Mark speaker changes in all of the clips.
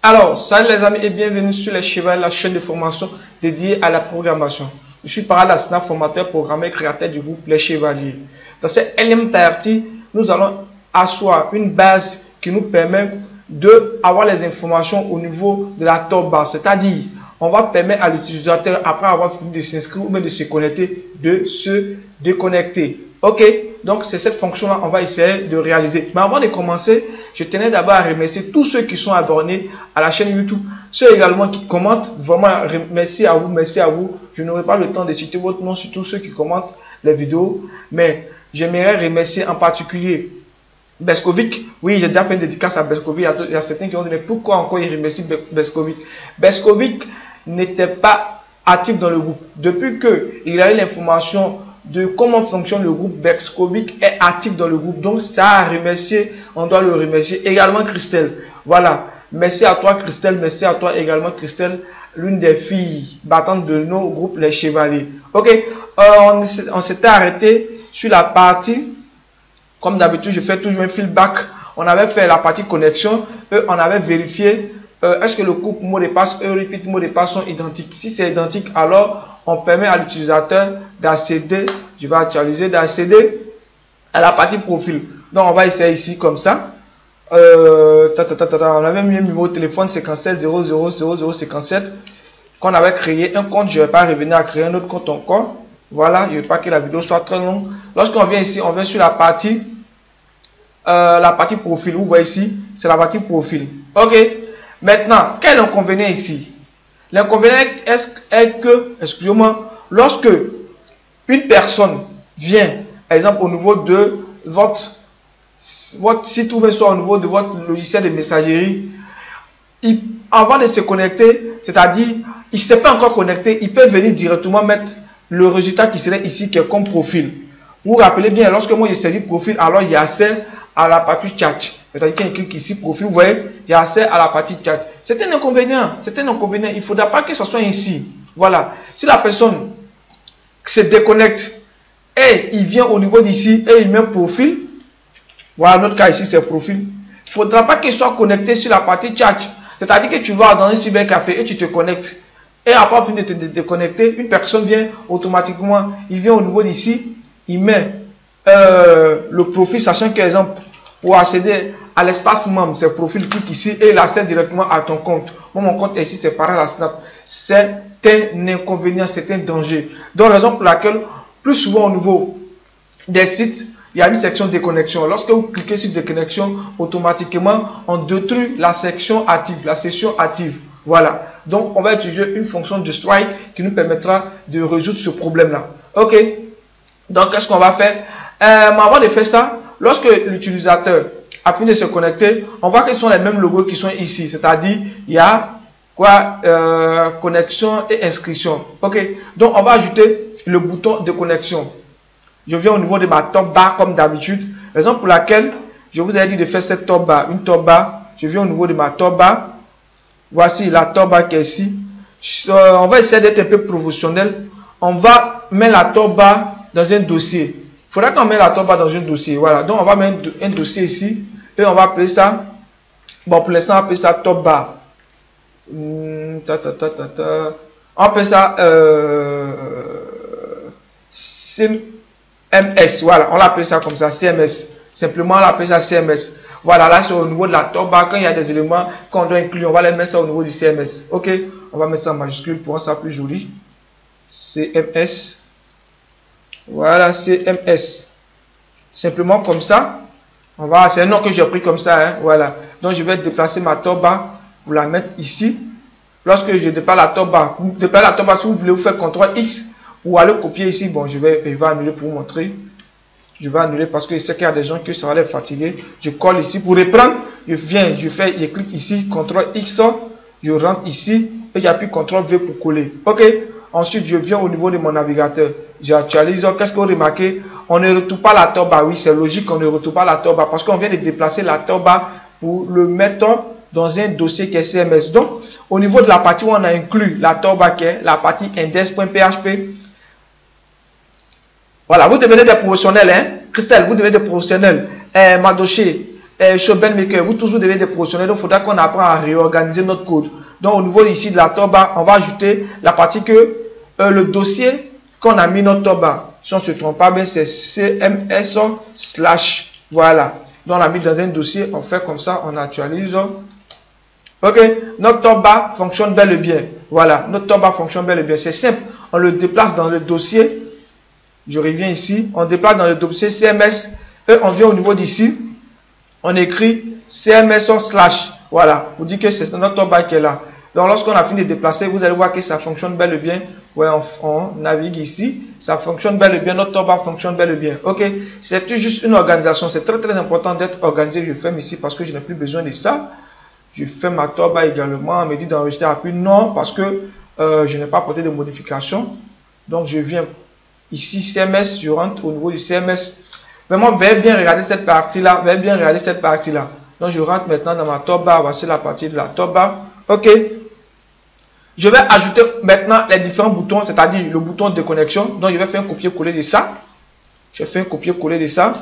Speaker 1: Alors, salut les amis et bienvenue sur les Chevaliers, la chaîne de formation dédiée à la programmation. Je suis Parad Asna, formateur, programmeur et créateur du groupe Les Chevaliers. Dans cette énième partie, nous allons asseoir une base qui nous permet d'avoir les informations au niveau de la top bar. C'est-à-dire, on va permettre à l'utilisateur, après avoir fini de s'inscrire ou même de se connecter, de se déconnecter. Ok, donc c'est cette fonction-là qu'on va essayer de réaliser. Mais avant de commencer, je tenais d'abord à remercier tous ceux qui sont abonnés à la chaîne YouTube, ceux également qui commentent. Vraiment, merci à vous, merci à vous. Je n'aurai pas le temps de citer votre nom sur tous ceux qui commentent les vidéos, mais j'aimerais remercier en particulier Beskovic. Oui, j'ai déjà fait une dédicace à Beskovic. Il y a certains qui ont dit, mais pourquoi encore il remercie Beskovic? Beskovic n'était pas actif dans le groupe. Depuis qu'il a eu l'information de comment fonctionne le groupe, Beskovic est actif dans le groupe. Donc, ça à remercier, on doit le remercier. Également, Christelle. Voilà. Merci à toi, Christelle. Merci à toi également, Christelle, l'une des filles battantes de nos groupes, les Chevaliers. Ok. On s'était arrêté sur la partie, comme d'habitude, je fais toujours un feedback. On avait fait la partie connexion. On avait vérifié est-ce que le couple mot de passe et le repeat mot de passe sont identiques. Si c'est identique, alors on permet à l'utilisateur d'accéder, je vais actualiser, d'accéder à la partie profil. Donc on va essayer ici comme ça. On avait mis un numéro de téléphone 57 00 00 57 qu'on avait créé un compte. Je ne vais pas revenir à créer un autre compte encore. Voilà, je ne veux pas que la vidéo soit très longue. Lorsqu'on vient ici, on vient sur la partie profil. Vous voyez ici, c'est la partie profil. Ok. Maintenant, quel est l'inconvénient ici? L'inconvénient est que, excusez-moi, lorsque une personne vient, par exemple au niveau de votre site ou soit au niveau de votre logiciel de messagerie, avant de se connecter, c'est-à-dire, il ne s'est pas encore connecté, il peut venir directement mettre le résultat qui serait ici, qui est comme profil. Vous vous rappelez bien, lorsque moi je saisis profil, alors il y a accès à la partie chat. C'est-à-dire qu'il clique ici, profil, vous voyez, il y a accès à la partie chat. C'est un inconvénient, c'est un inconvénient. Il ne faudra pas que ce soit ici. Voilà. Si la personne se déconnecte et il vient au niveau d'ici et il met profil, voilà, notre cas ici c'est profil, il ne faudra pas qu'il soit connecté sur la partie chat. C'est-à-dire que tu vas dans un cybercafé et tu te connectes. Et après finir de te déconnecter, une personne vient automatiquement, il vient au niveau d'ici, il met le profil, sachant qu'exemple, pour accéder à l'espace membre, c'est profil, clique ici et il accède directement à ton compte. Moi, mon compte ici, c'est Parad Asna. C'est un inconvénient, c'est un danger. Donc, raison pour laquelle, plus souvent au niveau des sites, il y a une section déconnexion. Lorsque vous cliquez sur déconnexion, automatiquement, on détruit la section active, la session active. Voilà. Donc, on va utiliser une fonction de strike qui nous permettra de résoudre ce problème-là. Ok. Donc, qu'est-ce qu'on va faire? Avant de faire ça, lorsque l'utilisateur a fini de se connecter, on voit que ce sont les mêmes logos qui sont ici. C'est-à-dire, il y a quoi? Connexion et inscription. Ok. Donc, on va ajouter le bouton de connexion. Je viens au niveau de ma top bar comme d'habitude. Raison pour laquelle je vous ai dit de faire cette top bar. Une top bar. Je viens au niveau de ma top bar. Voici la top bar qui est ici. On va essayer d'être un peu professionnel. On va mettre la top bar dans un dossier. Il faudra qu'on mette la top bar dans un dossier. Voilà. Donc, on va mettre un dossier ici. Et on va appeler ça. Bon, pour l'instant, on va appeler ça top bar. On va appeler ça CMS. Voilà. On l'appelle ça comme ça. CMS. Simplement, on l'appelle ça CMS. Voilà. Là, c'est au niveau de la top bar. Quand il y a des éléments qu'on doit inclure, on va les mettre ça au niveau du CMS. Ok. On va mettre ça en majuscule pour rendre ça plus joli. CMS. Voilà, CMS. Simplement comme ça. C'est un nom que j'ai pris comme ça. Hein, voilà. Donc, je vais déplacer ma top bar pour la mettre ici. Lorsque je déplace la top bar, si vous voulez, vous faites CTRL X pour aller copier ici. Bon, je vais annuler pour vous montrer. Je vais annuler parce que je sais qu'il y a des gens qui ça va les fatiguer. Je colle ici pour reprendre. Je clique ici, CTRL X. Je rentre ici et j'appuie CTRL V pour coller. Ok. Ensuite, je viens au niveau de mon navigateur. J'actualise. Qu'est-ce que vous remarquez? On ne retrouve pas la top bar. Oui, c'est logique qu'on ne retrouve pas la top bar parce qu'on vient de déplacer la top bar pour le mettre dans un dossier qui est CMS. Donc, au niveau de la partie où on a inclus la top bar qui est la partie index.php, Voilà, vous devenez des professionnels, hein. Christelle, vous devenez des professionnels. Madoché, Showbenmaker, vous tous vous devenez des professionnels. Donc, il faudra qu'on apprenne à réorganiser notre code. Donc, au niveau ici de la toolbar, on va ajouter la partie que le dossier qu'on a mis notre toolbar. Si on ne se trompe pas, c'est CMS/. Voilà. Donc, on l'a mis dans un dossier. On fait comme ça, on actualise. Ok, notre toolbar fonctionne bel et bien. Voilà, notre toolbar fonctionne bel et bien. C'est simple. On le déplace dans le dossier. Je reviens ici. On déplace dans le dossier CMS. Et on vient au niveau d'ici. On écrit CMS/. Voilà, vous dites que c'est notre toolbar qui est là. Donc, lorsqu'on a fini de déplacer, vous allez voir que ça fonctionne bel et bien. Ouais, on navigue ici. Ça fonctionne bel et bien. Notre toolbar fonctionne bel et bien. Ok, c'est juste une organisation. C'est très important d'être organisé. Je ferme ici parce que je n'ai plus besoin de ça. Je fais ma toolbar également. On me dit d'enregistrer appui. Non, parce que je n'ai pas apporté de modification. Donc, je viens ici, CMS. Je rentre au niveau du CMS. Vraiment, veuillez bien regarder cette partie-là. Veuillez bien regarder cette partie-là. Donc, je rentre maintenant dans ma toolbar. Voici la partie de la toolbar. Ok. Je vais ajouter maintenant les différents boutons, c'est-à-dire le bouton de connexion. Donc, je vais faire un copier-coller de ça. Je fais un copier-coller de ça.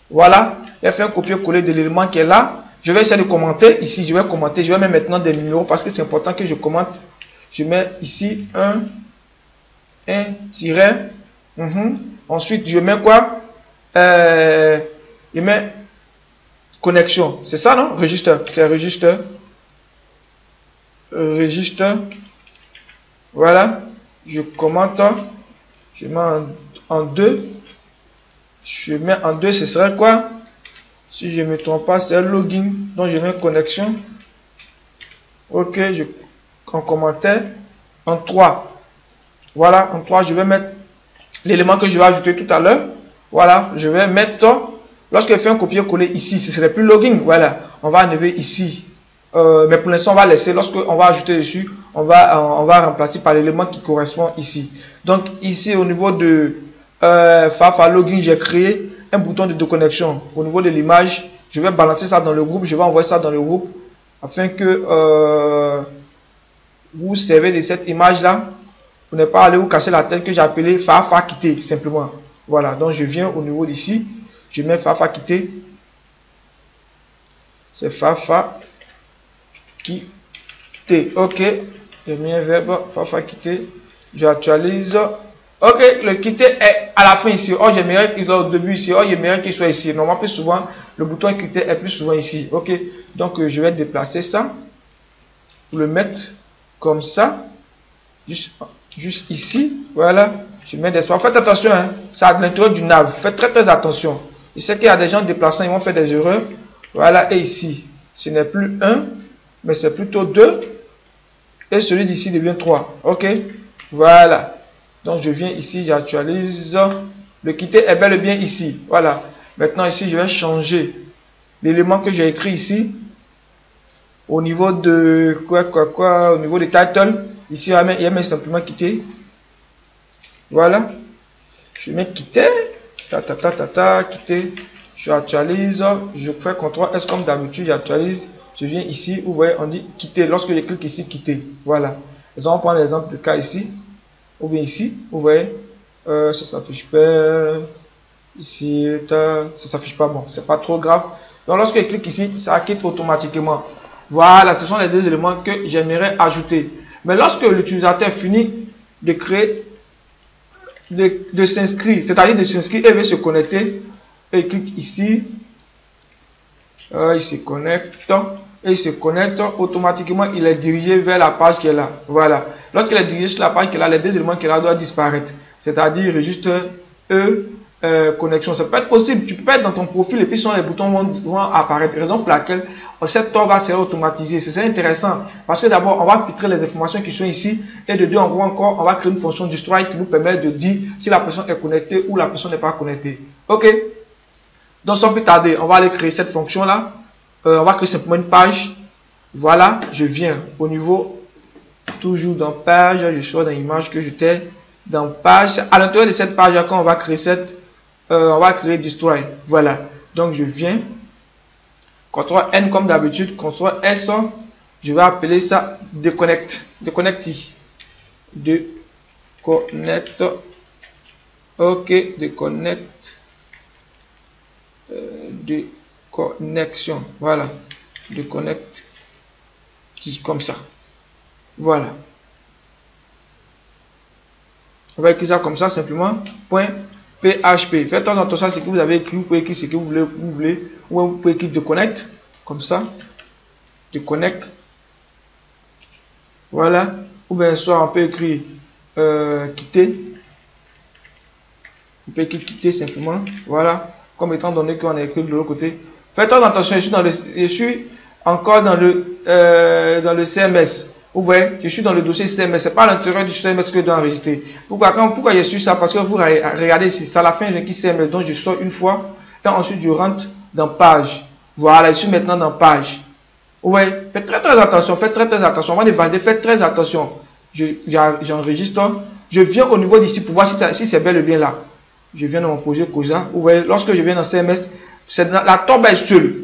Speaker 1: Voilà. Je fais un copier-coller de l'élément qui est là. Je vais essayer de commenter. Ici, je vais commenter. Je vais mettre maintenant des numéros parce que c'est important que je commente. Je mets ici un tiret. Ensuite, je mets quoi? Je mets connexion. C'est ça, non? Registre. C'est registre. Registre. Voilà. Je commente. Je mets en 2. Je mets en 2. Ce serait quoi? Si je ne me trompe pas, c'est login. Donc, je mets connexion. Ok. En commentaire. En 3. Voilà. En 3, je vais mettre l'élément que je vais ajouter tout à l'heure. Voilà. Je vais mettre. Lorsque je fais un copier-coller ici, ce serait plus login. Voilà. On va enlever ici. Mais pour l'instant, on va laisser. Lorsqu'on va ajouter dessus, on va remplacer par l'élément qui correspond ici. Donc, ici, au niveau de Fafa Login, j'ai créé un bouton de déconnexion. Au niveau de l'image, je vais balancer ça dans le groupe. Je vais envoyer ça dans le groupe afin que vous servez de cette image-là. Vous n'êtes pas allé vous casser la tête que j'ai appelé Fafa quitter, simplement. Voilà. Donc, je viens au niveau d'ici. Je mets Fafa quitter. C'est Fafa quitter. Ok. J'ai mis un verbe. Fafa quitter. J'actualise. Ok. Le quitter est à la fin ici. Oh, j'aimerais qu'il soit au début ici. Oh, j'aimerais qu'il soit ici. Normalement, plus souvent, le bouton quitter est plus souvent ici. Ok. Donc, je vais déplacer ça. Pour le mettre comme ça. Juste ici. Voilà. Je mets d'espace. Faites attention. Hein. C'est à l'intérieur du nav. Faites très attention. Je sais qu'il y a des gens déplaçants. Ils vont faire des erreurs. Voilà. Et ici. Ce n'est plus 1. Mais c'est plutôt 2. Et celui d'ici devient 3. Ok. Voilà. Donc, je viens ici, j'actualise. Le quitter est bel et bien ici. Voilà. Maintenant, ici, je vais changer l'élément que j'ai écrit ici. Au niveau de au niveau de title. Ici, il y a simplement quitter. Voilà. Je mets quitter. Quitter. J'actualise. Je fais CTRL S comme d'habitude. J'actualise. Je viens ici. Vous voyez, on dit quitter. Lorsque je clique ici, quitter. Voilà. On va prendre l'exemple de cas ici. Ou bien ici, vous voyez, ça s'affiche pas. Ici, ça s'affiche pas. Bon, c'est pas trop grave. Donc, lorsque je clique ici, ça quitte automatiquement. Voilà, ce sont les deux éléments que j'aimerais ajouter. Mais lorsque l'utilisateur finit de créer, de s'inscrire, c'est-à-dire de s'inscrire et veut se connecter, et il clique ici, il se connecte. Et il se connecte, automatiquement il est dirigé vers la page qui est là. Voilà. Lorsqu'il est dirigé sur la page qui est là, les deux éléments qui est là doivent disparaître. C'est-à-dire registre connexion. Ça peut être possible. Tu peux être dans ton profil et puis les boutons vont apparaître. Raison pour laquelle cette toolbar sera automatisée. C'est intéressant parce que d'abord on va filtrer les informations qui sont ici et de deux on va créer une fonction du strike qui nous permet de dire si la personne est connectée ou la personne n'est pas connectée. Ok. Donc sans plus tarder, on va aller créer cette fonction là. On va créer simplement une page. Voilà, je viens au niveau, toujours dans page, je suis dans l'image que j'étais dans page. À l'intérieur de cette page, quand on va créer on va créer destroy. Voilà, donc je viens, CTRL N comme d'habitude, CTRL S, je vais appeler ça déconnecti. Déconnecte. Ok, de connexion. Voilà. De connect comme ça. Voilà. On va écrire ça comme ça simplement. .php. Faites attention à ce que vous avez écrit. Vous pouvez écrire ce que vous voulez. Ou vous pouvez écrire de connect. Comme ça. De connect. Voilà. Ou bien soit on peut écrire quitter. On peut écrire quitter simplement. Voilà. Comme étant donné qu'on a écrit de l'autre côté. Faites attention. Je suis encore dans le CMS. Vous voyez, je suis dans le dossier CMS. C'est pas à l'intérieur du CMS que je dois enregistrer. Pourquoi je suis ça? Parce que vous regardez ici, c'est à la fin, j'ai écrit CMS. Donc je sors une fois. Et ensuite je rentre dans page. Voilà, je suis maintenant dans page. Vous voyez, faites très attention. Faites très attention. Avant de valider, faites très attention. J'enregistre. Je viens au niveau d'ici pour voir si c'est bel et bien là. Je viens dans mon projet Cosa. Vous voyez, lorsque je viens dans CMS, c'est la tombe est seule.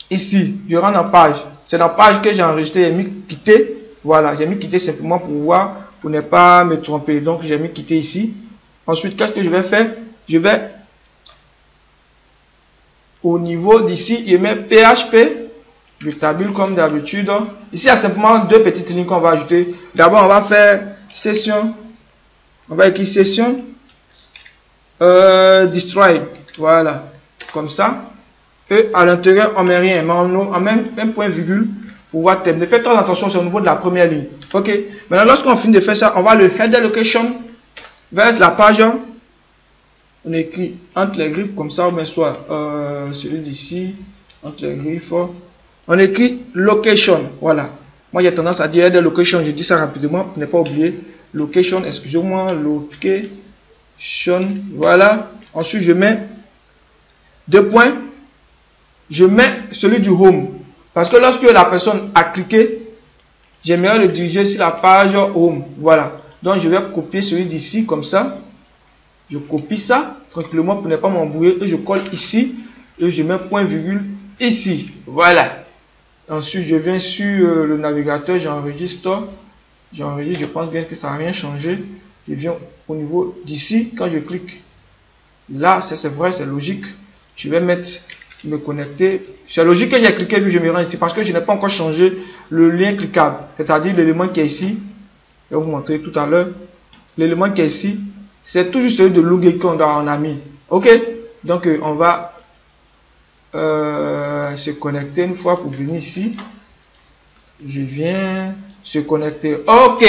Speaker 1: Ici, je rentre en page. C'est dans la page que j'ai enregistré. J'ai mis quitter. Voilà, j'ai mis quitter simplement pour ne pas me tromper. Donc, j'ai mis quitter ici. Ensuite, qu'est-ce que je vais faire? Je vais au niveau d'ici, je mets PHP. Je tabule comme d'habitude. Ici, il y a simplement deux petites lignes qu'on va ajouter. D'abord, on va faire session. On va écrire session. Destroy. Voilà, comme ça. Et à l'intérieur, on met rien, mais on met un point virgule pour voir terminer. Faites très attention, c'est au niveau de la première ligne. Ok. Maintenant, lorsqu'on finit de faire ça, on va le header location vers la page. On écrit entre les griffes comme ça, ou bien soit celui d'ici, entre les griffes. On écrit location. Voilà. Moi, j'ai tendance à dire header location. Je dis ça rapidement pour ne pas oublier. Location, excusez-moi, location. Voilà. Ensuite, je mets deux points. Je mets celui du home. Parce que lorsque la personne a cliqué, j'aimerais le diriger sur la page home. Voilà. Donc, je vais copier celui d'ici comme ça. Je copie ça tranquillement pour ne pas m'embrouiller. Et je colle ici. Et je mets point virgule ici. Voilà. Ensuite, je viens sur le navigateur. J'enregistre. Je pense bien que ça n'a rien changé. Je viens au niveau d'ici. Quand je clique là, c'est vrai, c'est logique. Je vais me connecter. C'est logique que j'ai cliqué puis je me rends ici parce que je n'ai pas encore changé le lien cliquable, c'est-à-dire l'élément qui est ici. Je vais vous montrer tout à l'heure. L'élément qui est ici, c'est toujours celui de loguer qu'on a mis. Ok, donc on va se connecter une fois pour venir ici. Je viens se connecter. Ok,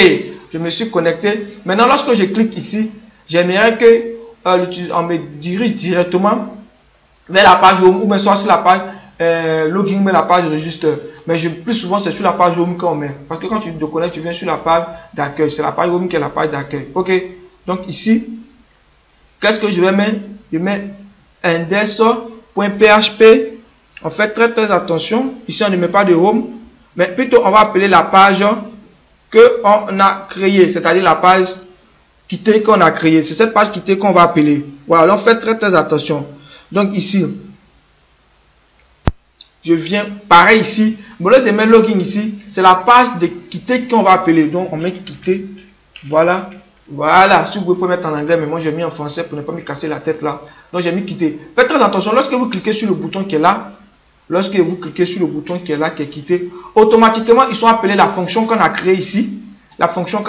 Speaker 1: je me suis connecté. Maintenant, lorsque je clique ici, j'aimerais que on me dirige directement vers la page home ou bien soit sur la page login, mais la page registre. Mais plus souvent c'est sur la page home qu'on met. Parce que quand tu te connectes, tu viens sur la page d'accueil. C'est la page home qui est la page d'accueil. Ok. Donc ici, qu'est-ce que je vais mettre? Je mets index.php. On fait très attention. Ici on ne met pas de home. Mais plutôt on va appeler la page que on a créée. C'est-à-dire la page quitter qu'on a créée. C'est cette page quitter qu'on va appeler. Voilà. On fait très attention. Donc ici, je viens, pareil ici, au lieu de mettre login ici, c'est la page de quitter qu'on va appeler. Donc on met quitter, voilà, voilà. Si vous pouvez mettre en anglais, mais moi j'ai mis en français pour ne pas me casser la tête là. Donc j'ai mis quitter. Faites très attention, lorsque vous cliquez sur le bouton qui est là, qui est quitté, automatiquement ils sont appelés la fonction qu'on a créée ici, la fonction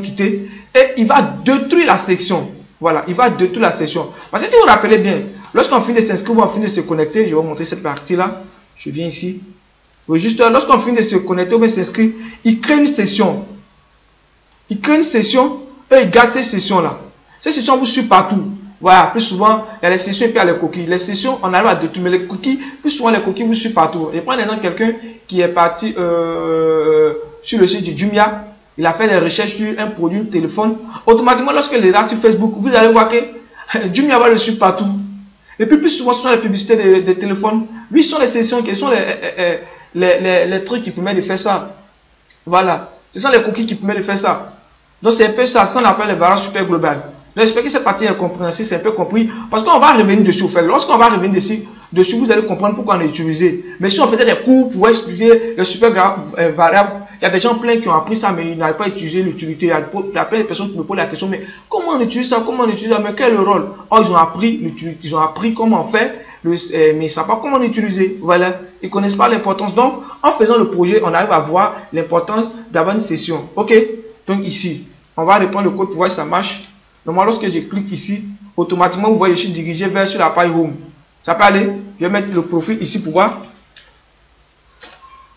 Speaker 1: quitter, et il va détruire la section. Voilà, il va détruire la section. Parce que si vous vous rappelez bien, lorsqu'on finit de s'inscrire ou on finit de se connecter, je vais vous montrer cette partie-là. Je viens ici. Lorsqu'on finit de se connecter ou de s'inscrire, il crée une session. Il crée une session et il garde ces sessions-là. Ces sessions vous suivent partout. Voilà, plus souvent, il y a les sessions et puis il y a les cookies. Les sessions, on arrive à détruire, mais les cookies, plus souvent les cookies vous suivent partout. Je prends l'exemple de quelqu'un qui est parti sur le site du Jumia. Il a fait des recherches sur un produit, un téléphone. Automatiquement, lorsqu'il est là sur Facebook, vous allez voir que Jumia va le suivre partout. Et puis, plus souvent, ce sont les publicités des téléphones. Oui, ce sont les sessions qui sont les trucs qui permettent de faire ça. Voilà. Ce sont les cookies qui permettent de faire ça. Donc, c'est un peu ça. Ça, on appelle les variables super globales. J'espère que cette partie est compréhensible, c'est un peu compris. Parce qu'on va revenir dessus. Lorsqu'on va revenir dessus, vous allez comprendre pourquoi on est utilisé. Mais si on faisait des cours pour expliquer les super variables, Il y a des gens pleins qui ont appris ça, mais ils n'arrivent pas à utiliser l'utilité. Il y a plein de personnes qui me posent la question, mais comment on utilise ça? Comment on utilise ça? Mais quel est le rôle? Oh, ils ont appris comment faire, mais ils ne savent pas comment l'utiliser. Voilà. Ils ne connaissent pas l'importance. Donc, en faisant le projet, on arrive à voir l'importance d'avoir une session. OK? Donc, ici, on va reprendre le code pour voir si ça marche. Normalement, lorsque je clique ici, automatiquement, vous voyez, je suis dirigé vers sur la page Home. Ça peut aller. Je vais mettre le profil ici pour voir.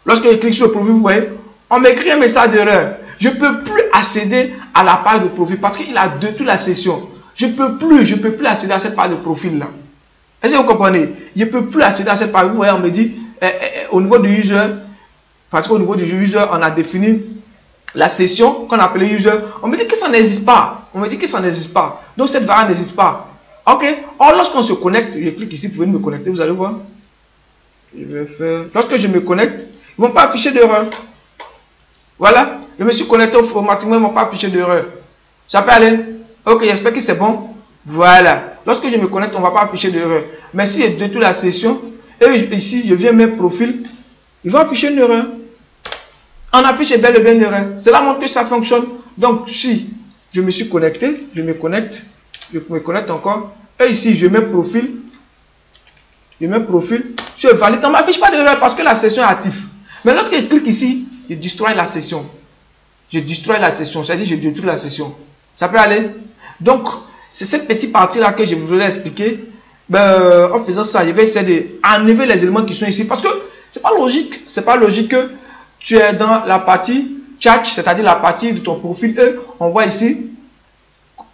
Speaker 1: Lorsque je clique sur le profil, vous voyez, on m'écrit un message d'erreur. Je ne peux plus accéder à la page de profil parce qu'il a détruit la session. Je ne peux plus accéder à cette page de profil là. Est-ce que vous comprenez? Je ne peux plus accéder à cette page. Vous voyez, on me dit, au niveau du user, parce qu'au niveau du user, on a défini la session qu'on appelait user. On me dit que ça n'existe pas. On me dit que ça n'existe pas. Donc cette variable n'existe pas. OK? Or, lorsqu'on se connecte, je clique ici pour venir me connecter, vous allez voir. Je vais faire. Lorsque je me connecte, ils ne vont pas afficher d'erreur. Voilà. Je me suis connecté automatiquement, ils ne vont pas afficher d'erreur. Ça peut aller. OK, j'espère que c'est bon. Voilà. Lorsque je me connecte, on ne va pas afficher d'erreur. Mais si je détruis la session, et ici, je viens mettre profil, il va afficher une erreur. On affiche bel et bien une erreur. Cela montre que ça fonctionne. Donc, si je me suis connecté, je me connecte encore. Et ici, je mets profil. Je valide. On ne m'affiche pas d'erreur parce que la session est active. Mais lorsque je clique ici, je destroy la session. C'est-à-dire je détruis la session. Ça peut aller. Donc, c'est cette petite partie-là que je voulais expliquer. En faisant ça, je vais essayer d'enlever les éléments qui sont ici. Parce que c'est pas logique. C'est pas logique que tu es dans la partie chat, c'est-à-dire la partie de ton profil. On voit ici,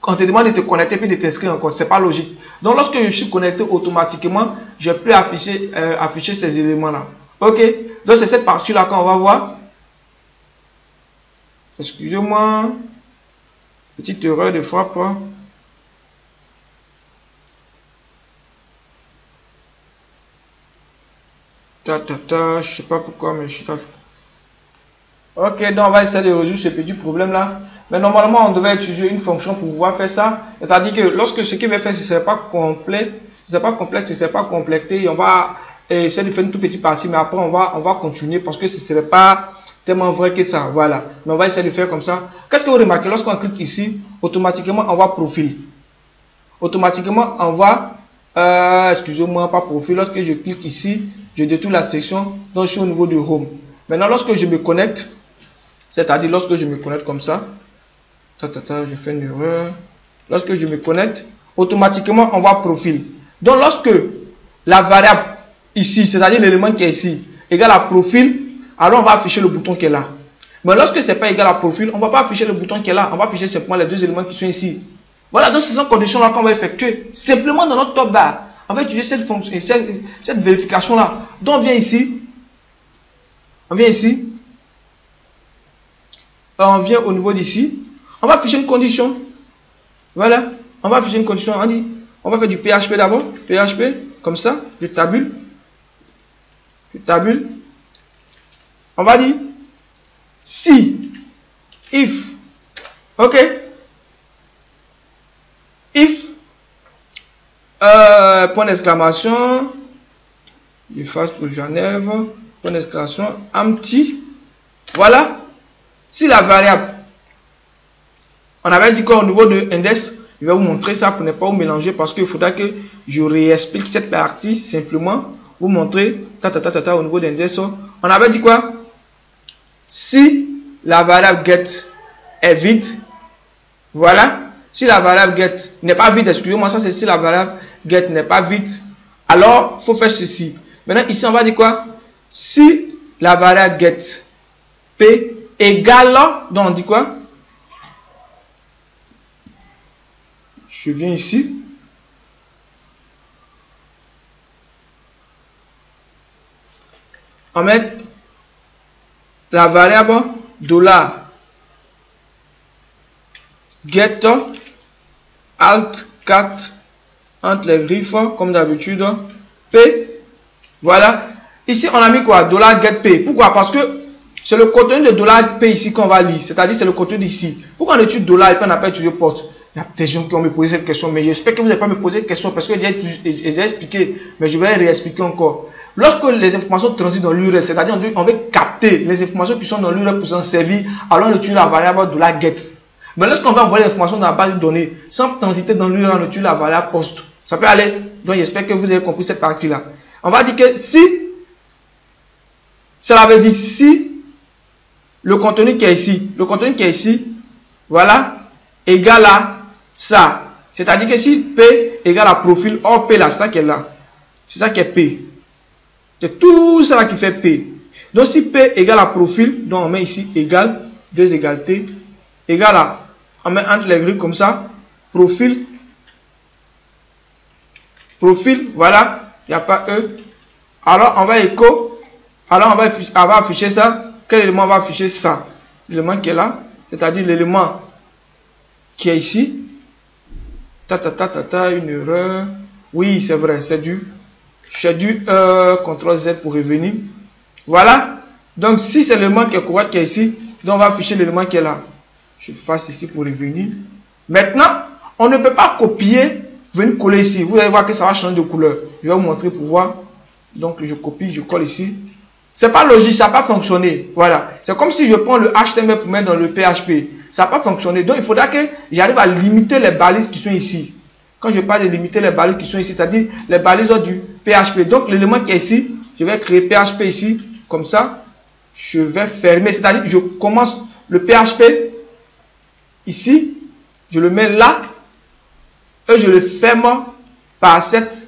Speaker 1: on te demande de te connecter puis de t'inscrire encore. C'est pas logique. Donc, lorsque je suis connecté automatiquement, je peux afficher ces éléments-là. OK? Donc, c'est cette partie-là qu'on va voir. Excusez-moi. Petite erreur de frappe. Je sais pas pourquoi, mais je suis pas. Ok, donc on va essayer de résoudre ce petit problème-là. Mais normalement, on devait utiliser une fonction pour pouvoir faire ça. C'est-à-dire que lorsque ce qu'il veut faire, ce ne serait pas complet, ce ne serait pas complexe, ce ne serait pas complété, on va essayer de faire une toute petite partie, mais après, on va continuer parce que ce ne serait pas tellement vrai que ça. Voilà. Mais on va essayer de faire comme ça. Qu'est-ce que vous remarquez? Lorsqu'on clique ici, automatiquement, on voit profil. Automatiquement, on voit, excusez-moi, pas profil. Lorsque je clique ici, je détruis la section, donc je suis au niveau de Home. Maintenant, lorsque je me connecte, c'est-à-dire lorsque je me connecte comme ça, je fais une erreur. Lorsque je me connecte, automatiquement, on voit profil. Donc, lorsque la variable ici, c'est-à-dire l'élément qui est ici, égale à profil, alors on va afficher le bouton qui est là. Mais lorsque ce n'est pas égal à profil, on ne va pas afficher le bouton qui est là. On va afficher simplement les deux éléments qui sont ici. Voilà, donc c'est cette condition-là qu'on va effectuer. Simplement dans notre top bar, on va utiliser cette vérification-là. Donc, on vient ici. On vient au niveau d'ici. On va afficher une condition. Voilà. On va afficher une condition. On dit, on va faire du PHP d'abord. PHP, comme ça. Je tabule. On va dire si, if. Ok. If, point d'exclamation. Je fasse pour Genève. Point d'exclamation. Empty. Voilà. Si la variable, on avait dit qu'au niveau de index, je vais vous montrer ça pour ne pas vous mélanger parce qu'il faudra que je réexplique cette partie simplement. Vous montrer au niveau d'index. On avait dit quoi? Si la variable get est vide, voilà. Si la variable get n'est pas vide, excusez-moi, ça c'est si la variable get n'est pas vide, alors il faut faire ceci. Maintenant ici on va dire quoi? Si la variable get p égale, donc on dit quoi? Je viens ici. On met la variable $get alt 4 entre les griffes comme d'habitude p. Voilà. Ici on a mis quoi? $get p. Pourquoi? Parce que c'est le contenu de $p ici qu'on va lire. C'est-à-dire c'est le contenu d'ici. Pourquoi on utilise dollar et puis on n'a pas utilisé post? Il y a des gens qui ont me posé cette question, mais j'espère que vous n'avez pas me posé cette question parce que j'ai expliqué, mais je vais réexpliquer encore. lorsque les informations transitent dans l'URL, c'est-à-dire on veut capter les informations qui sont dans l'URL pour s'en servir, alors on utilise la variable de la get. Mais lorsqu'on va envoyer l'information dans la base de données, sans transiter dans l'URL, on utilise la variable post. Ça peut aller. Donc j'espère que vous avez compris cette partie-là. On va dire que si, cela veut dire si le contenu qui est ici, voilà, égale à ça. C'est-à-dire que si P égale à profil, or P là, c'est ça qui est là. C'est ça qui est P. C'est tout ça qui fait P. Donc si P égale à profil, donc on met ici égal, deux égalités, égale à, on met entre les grilles comme ça, profil, voilà, il n'y a pas E. Alors on va écho, alors on va afficher ça. Quel élément va afficher ça? L'élément qui est là, c'est-à-dire l'élément qui est ici. Une erreur. Oui, c'est vrai, c'est du CTRL Z pour revenir. Voilà. Donc, si c'est l'élément qui est correct qui est ici, donc on va afficher l'élément qui est là. Je fasse ici pour revenir. Maintenant, on ne peut pas copier, venir coller ici. Vous allez voir que ça va changer de couleur. Je vais vous montrer pour voir. Donc, je copie, je colle ici. C'est pas logique, ça n'a pas fonctionné. Voilà. C'est comme si je prends le HTML pour mettre dans le PHP. Ça n'a pas fonctionné. Donc, il faudra que j'arrive à limiter les balises qui sont ici. Quand je parle de limiter les balises qui sont ici, c'est-à-dire les balises du PHP. Donc, l'élément qui est ici, je vais créer PHP ici, comme ça. Je vais fermer, c'est-à-dire je commence le PHP ici, je le mets là, et je le ferme par cette.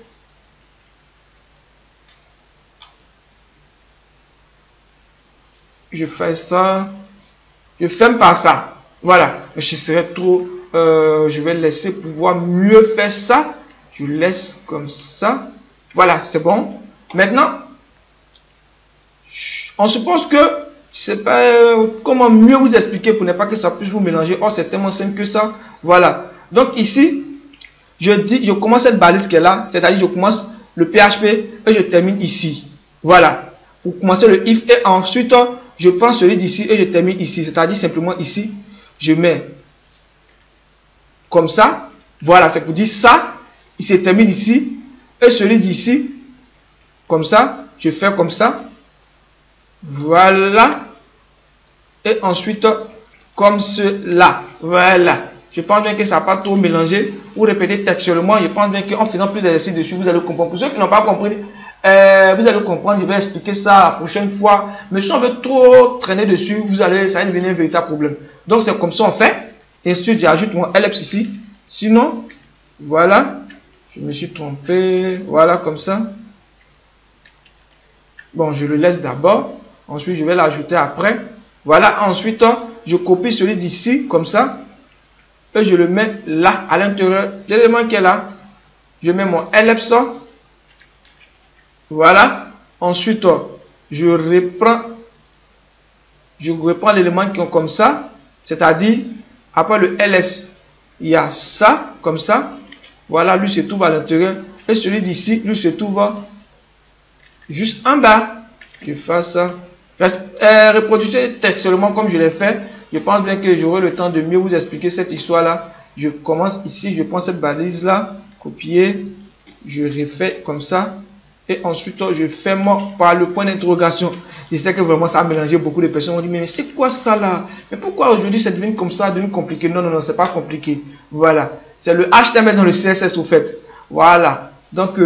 Speaker 1: Je fais ça, je ferme par ça. Voilà, je serai trop, je vais laisser pouvoir mieux faire ça. Je laisse comme ça. Voilà, c'est bon. Maintenant, on suppose que, je sais pas comment mieux vous expliquer pour ne pas que ça puisse vous mélanger. Oh, c'est tellement simple que ça. Voilà. Donc ici, je commence cette balise qui est là, c'est-à-dire je commence le PHP et je termine ici. Voilà. Pour commencer le if et ensuite, je prends celui d'ici et je termine ici. C'est-à-dire simplement ici, je mets comme ça. Voilà, c'est pour dire ça. Il se termine ici. Et celui d'ici, comme ça, je fais comme ça. Voilà. Et ensuite, comme cela. Voilà. Je pense bien que ça n'a pas trop mélangé. Ou répéter textuellement. Je pense bien qu'en faisant plus d'exercices dessus, vous allez comprendre. Pour ceux qui n'ont pas compris, vous allez comprendre. Je vais expliquer ça la prochaine fois. Mais si on veut trop traîner dessus, ça va devenir un véritable problème. Donc, c'est comme ça on fait. Et ensuite, j'ajoute mon ellipse ici. Sinon, voilà. Je me suis trompé. Voilà, comme ça. Bon, je le laisse d'abord. Ensuite, je vais l'ajouter après. Voilà. Ensuite, je copie celui d'ici, comme ça. Et je le mets là, à l'intérieur de l'élément qui est là. Je mets mon ellipse. Voilà. Ensuite, je reprends l'élément qui est comme ça. C'est-à-dire, après le ls, il y a ça, comme ça. Voilà, lui se trouve à l'intérieur. Et celui d'ici, lui se trouve juste en bas. Je fasse ça. Reproduisez textuellement comme je l'ai fait. Je pense bien que j'aurai le temps de mieux vous expliquer cette histoire-là. Je commence ici, je prends cette balise-là, copier, je refais comme ça. Et ensuite, je ferme par le point d'interrogation. Je sais que vraiment ça a mélangé beaucoup de personnes. On dit, mais c'est quoi ça là? Mais pourquoi aujourd'hui ça devient comme ça, devient compliqué? Non, non, non, c'est pas compliqué. Voilà. C'est le HTML dans le CSS au fait. Voilà. Donc,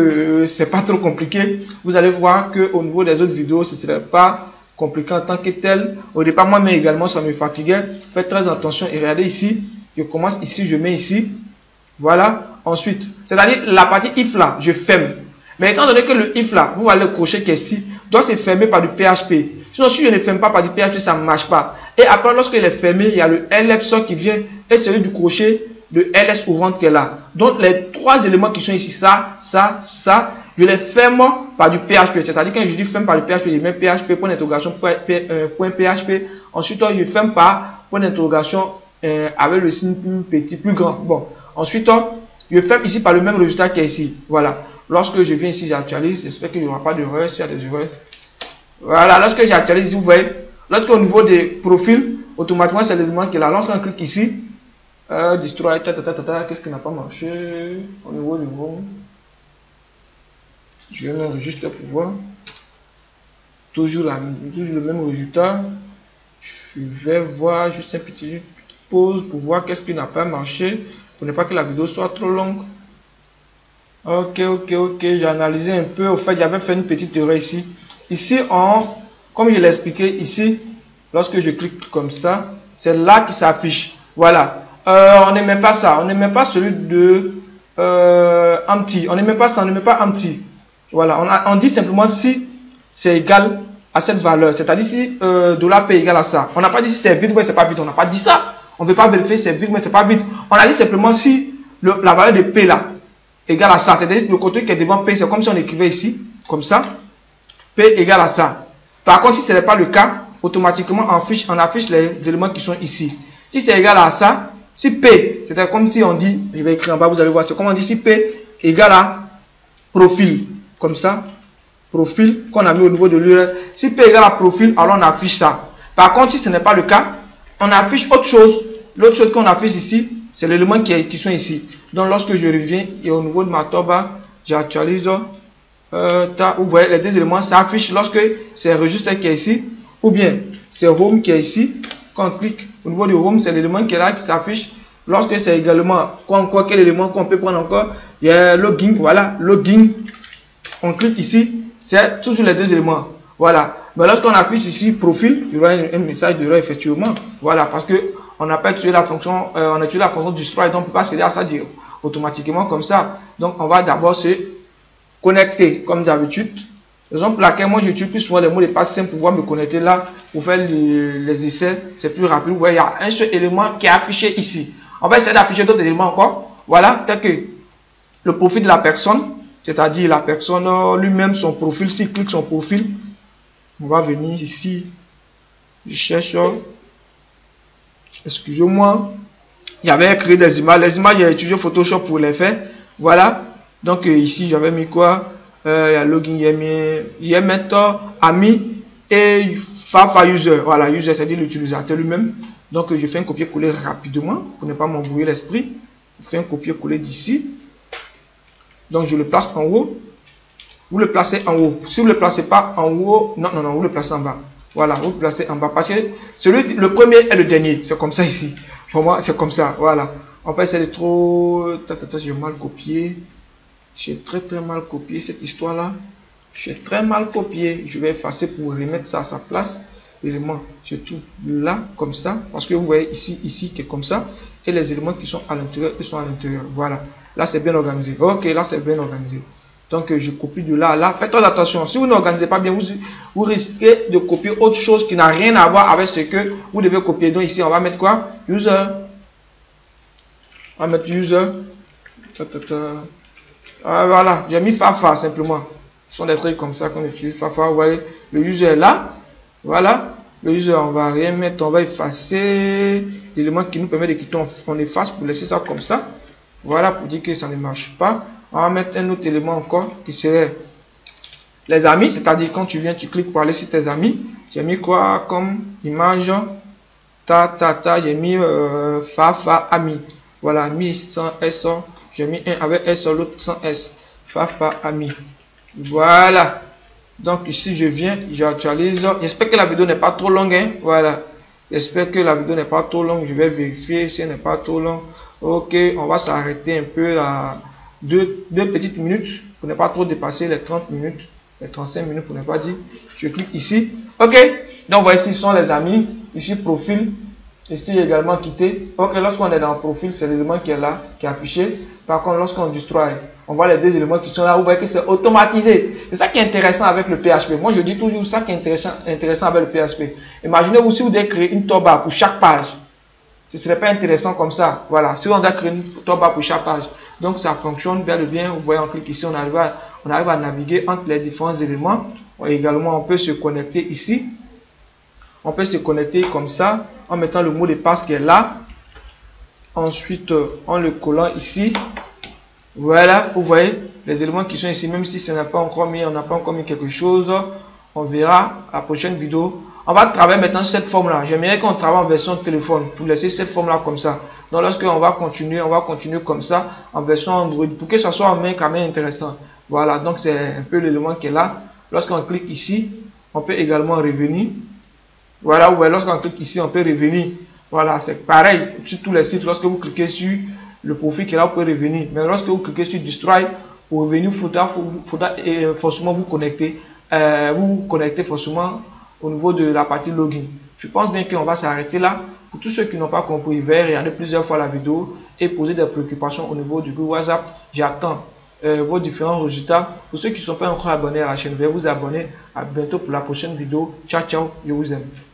Speaker 1: c'est pas trop compliqué. Vous allez voir qu'au niveau des autres vidéos, ce ne serait pas compliqué en tant que tel. Au départ, moi-même également, ça me fatiguait. Faites très attention et regardez ici. Je commence ici, je mets ici. Voilà. Ensuite, c'est-à-dire la partie if là, je ferme. Mais étant donné que le if là, vous voyez le crochet qui est ici, doit se fermer par du PHP. Sinon, si je ne ferme pas par du PHP, ça ne marche pas. Et après, lorsqu'il est fermé, il y a le ls qui vient et celui du crochet, le ls ouvrant qui est là. Donc, les trois éléments qui sont ici, ça, je les ferme par du PHP. C'est-à-dire, quand je dis ferme par du PHP, je mets PHP, point d'interrogation, point PHP. Ensuite, je ferme par point d'interrogation avec le signe plus petit, plus grand. Bon, ensuite, je ferme ici par le même résultat qui est ici. Voilà. Lorsque je viens ici, j'actualise. J'espère qu'il n'y aura pas d'erreur. S'il y a des erreurs. Voilà. Lorsque j'actualise, vous voyez, lorsqu'au niveau des profils, automatiquement, c'est l'élément qui est là. Lorsqu'on clique ici, destroy, qu'est-ce qui n'a pas marché au niveau du mot? Je vais mettre juste pour voir. toujours le même résultat. Je vais voir juste une petite pause pour voir qu'est-ce qui n'a pas marché, pour ne pas que la vidéo soit trop longue. Ok, j'ai analysé un peu. Au fait, j'avais fait une petite erreur ici. Ici, comme je l'ai expliqué ici, lorsque je clique comme ça, c'est là qui s'affiche. Voilà. On ne met pas ça. On ne met pas celui de empty. On ne met pas ça. On ne met pas empty. Voilà. On dit simplement si c'est égal à cette valeur. C'est-à-dire si $P égale à ça. On n'a pas dit si c'est vide ou c'est pas vide. On n'a pas dit ça. On ne veut pas vérifier si c'est vide ou c'est pas vide. On a dit simplement si la valeur de P là égale à ça. C'est-à-dire le côté qui est devant P, c'est comme si on écrivait ici, comme ça. P égale à ça. Par contre, si ce n'est pas le cas, automatiquement on affiche les éléments qui sont ici. Si c'est égal à ça, si P, c'est comme si on dit, je vais écrire en bas, vous allez voir, c'est comme on dit si P égale à profil, comme ça, profil qu'on a mis au niveau de l'URL. Si P égale à profil, alors on affiche ça. Par contre, si ce n'est pas le cas, on affiche autre chose. L'autre chose qu'on affiche ici, c'est l'élément qui sont ici. Donc lorsque je reviens et au niveau de ma toba, j'actualise, vous voyez les deux éléments s'affichent lorsque c'est registre qui est ici, ou bien c'est home qui est ici. Quand on clique au niveau du home, c'est l'élément qui est là qui s'affiche. Lorsque c'est également quel élément qu'on peut prendre encore, il y a login, voilà, login. On clique ici, c'est toujours les deux éléments. Voilà. Mais lorsqu'on affiche ici profil, il y aura un message d'erreur effectivement. Voilà, parce que on n'a pas utilisé la fonction, on a utilisé la fonction du sprite, donc on ne peut pas céder à ça dire automatiquement comme ça. Donc on va d'abord se connecter comme d'habitude. Raison pour laquelle moi j'utilise plus souvent les mots de passe simples pour pouvoir me connecter là, pour faire les essais, c'est plus rapide. Vous voyez, il y a un seul élément qui est affiché ici. On va essayer d'afficher d'autres éléments encore. Voilà, tel que le profil de la personne, c'est-à-dire la personne lui-même, son profil, s'il clique son profil, on va venir ici, je cherche, excusez-moi, j'avais créé des images, les images j'ai utilisé Photoshop pour les faire, voilà, donc ici j'avais mis quoi, il y a login, il y a mettre ami et Fafa user, voilà, user c'est-à-dire l'utilisateur lui-même, donc je fais un copier-coller rapidement pour ne pas m'embrouiller l'esprit, je fais un copier-coller d'ici, donc je le place en haut. Vous le placez en haut. Si vous ne le placez pas en haut, non, vous le placez en bas. Voilà, vous le placez en bas. Parce que le premier est le dernier. C'est comme ça ici. Pour moi, c'est comme ça. Voilà. En fait, c'est trop. J'ai mal copié. J'ai très mal copié cette histoire-là. J'ai très mal copié. Je vais effacer pour remettre ça à sa place. Éléments, je trouve là, comme ça. Parce que vous voyez ici, qui est comme ça. Et les éléments qui sont à l'intérieur, ils sont à l'intérieur. Voilà. Là, c'est bien organisé. Ok, là, c'est bien organisé. Donc, je copie de là à là. Faites attention. Si vous n'organisez pas bien, vous risquez de copier autre chose qui n'a rien à voir avec ce que vous devez copier. Donc, ici, on va mettre quoi? User. On va mettre user. Ah, voilà. J'ai mis Fafa simplement. Ce sont des trucs comme ça qu'on utilise. Fafa, vous voyez. Le user est là. Voilà. Le user, on va rien mettre. On va effacer l'élément qui nous permet de quitter. On efface pour laisser ça comme ça. Voilà, pour dire que ça ne marche pas. On va mettre un autre élément encore qui serait les amis, c'est-à-dire quand tu viens, tu cliques pour aller sur tes amis. J'ai mis quoi comme image? J'ai mis Fafa ami. Voilà, mis sans S. J'ai mis un avec S, l'autre sans S. Fafa ami. Voilà. Donc ici, je viens, j'actualise. J'espère que la vidéo n'est pas trop longue. Hein? Voilà. J'espère que la vidéo n'est pas trop longue. Je vais vérifier si elle n'est pas trop longue. Ok, on va s'arrêter un peu à deux petites minutes pour ne pas trop dépasser les 30 minutes, les 35 minutes pour ne pas dire. Je clique ici. Ok, donc voici, ce sont les amis. Ici, profil. Ici également quitter. Ok, lorsqu'on est dans le profil, c'est l'élément qui est là, qui est affiché. Par contre, lorsqu'on destroy, on voit les deux éléments qui sont là. Vous voyez que c'est automatisé. C'est ça qui est intéressant avec le PHP. Moi, je dis toujours ça qui est intéressant avec le PHP. Imaginez-vous si vous devez créer une toolbar pour chaque page. Ce ne serait pas intéressant comme ça. Voilà, si on doit créer une toolbar pour chaque page. Donc, ça fonctionne bien. Vous voyez, on clique ici, on arrive à naviguer entre les différents éléments. Également, on peut se connecter ici. On peut se connecter comme ça, en mettant le mot de passe qui est là. Ensuite, en le collant ici. Voilà, vous voyez les éléments qui sont ici, même si ce n'est pas encore mis, on n'a pas encore mis quelque chose. On verra à la prochaine vidéo. On va travailler maintenant sur cette forme-là. J'aimerais qu'on travaille en version téléphone pour laisser cette forme-là comme ça. Donc, lorsqu'on va continuer comme ça en version Android pour que ça soit en main quand même intéressant. Voilà, donc c'est un peu l'élément qui est là. Lorsqu'on clique ici, on peut également revenir. Voilà, ouais, lorsqu'on clique ici, on peut revenir. Voilà, c'est pareil sur tous les sites. Lorsque vous cliquez sur le profil qui est là, vous pouvez revenir. Mais lorsque vous cliquez sur Destroy, pour revenir, il faudra forcément vous connecter. Vous connecter forcément au niveau de la partie login. Je pense bien qu'on va s'arrêter là. Pour tous ceux qui n'ont pas compris, regardez plusieurs fois la vidéo et poser des préoccupations au niveau du groupe WhatsApp. J'attends vos différents résultats. Pour ceux qui ne sont pas encore abonnés à la chaîne, veuillez vous abonner. À bientôt pour la prochaine vidéo. Ciao, ciao. Je vous aime.